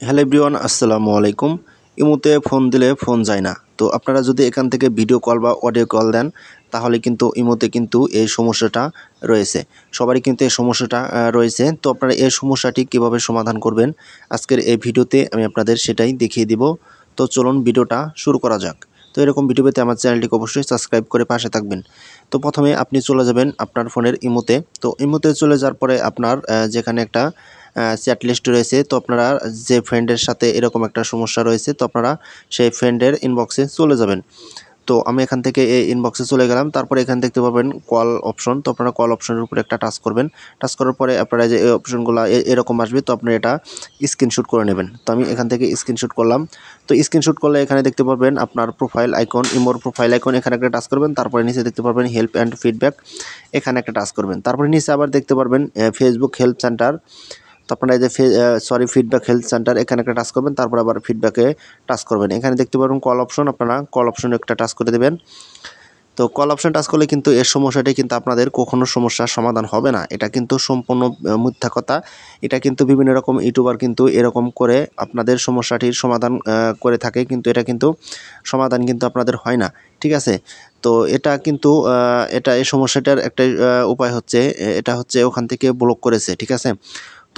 Hello everyone, আসসালামু আলাইকুম। ইমোতে ফোন দিলে ফোন যায় না। তো আপনারা যদি এখান থেকে ভিডিও কল বা অডিও কল দেন তাহলে কিন্তু ইমোতে কিন্তু এই সমস্যাটা রয়েছে। সবারই কিন্তু এই সমস্যাটা রয়েছে। তো আপনারা এই সমস্যাটি কিভাবে সমাধান করবেন আজকের এই ভিডিওতে আমি আপনাদের সেটাই দেখিয়ে দিব। তো চলুন ভিডিওটা শুরু করা যাক। তো এরকম ভিডিও পেতে আমার চ্যানেলটিকে অবশ্যই সাবস্ক্রাইব করে পাশে থাকবেন। তো প্রথমে আপনি চলে যাবেন আপনার ফোনের ইমোতে। তো ইমোতে চলে যাওয়ার পরে আপনার যেখানে একটা চ্যাট লিস্ট রয়েছে, তো আপনারা যে ফ্রেন্ডের সাথে এরকম একটা সমস্যা রয়েছে তো আপনারা সেই ফ্রেন্ডের ইনবক্সে চলে যাবেন। তো আমি এখান থেকে এই ইনবক্সে চলে গেলাম। তারপরে এখানে দেখতে পাবেন কল অপশন। তো আপনারা কল অপশনের উপরে একটা টাচ করবেন। টাচ করার পরে আপনারা যে এই অপশনগুলো এরকম আসবে, তো আপনারা এটা স্ক্রিনশট করে নেবেন। তো আমি এখান থেকে স্ক্রিনশট করলাম। তো স্ক্রিনশট করলে এখানে দেখতে পারবেন আপনার প্রোফাইল আইকন, ইমোর প্রোফাইল আইকন, এখানে একটা টাচ করবেন। তারপরে নিচে দেখতে পারবেন হেল্প অ্যান্ড ফিডব্যাক, এখানে একটা টাচ করবেন। তারপরে নিচে আবার দেখতে পারবেন ফেসবুক হেল্প সেন্টার। তো আপনারা এই যে ফিডব্যাক হেল্প সেন্টার, এখানে একটা টাচ করবেন। তারপর আবার ফিডব্যাকে টাচ করবেন। এখানে দেখতে পারবেন কল অপশন, আপনারা কল অপশনে একটা টাচ করে দেবেন। তো কল অপশন টাচ করলে কিন্তু এর সমস্যাটি কিন্তু আপনাদের কখনো সমস্যার সমাধান হবে না। এটা কিন্তু সম্পূর্ণ মিথ্যা কথা। এটা কিন্তু বিভিন্ন রকম ইউটিউবার কিন্তু এরকম করে আপনাদের সমস্যাটির সমাধান করে থাকে, কিন্তু এটা কিন্তু সমাধান কিন্তু আপনাদের হয় না। ঠিক আছে? তো এটা কিন্তু এই সমস্যাটার একটা উপায় হচ্ছে, এটা হচ্ছে ওখান থেকে ব্লক করেছে। ঠিক আছে?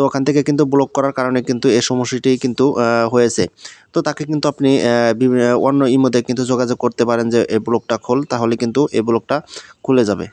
তো ওখান থেকে কিন্তু ব্লক করার কারণে কিন্তু এই সমস্যাটি কিন্তু হয়েছে। তো তাকে কিন্তু আপনি অন্য ইমোতে কিন্তু যোগাযোগ করতে পারেন যে এই ব্লকটা খোল, তাহলে কিন্তু এই ব্লকটা খুলে যাবে।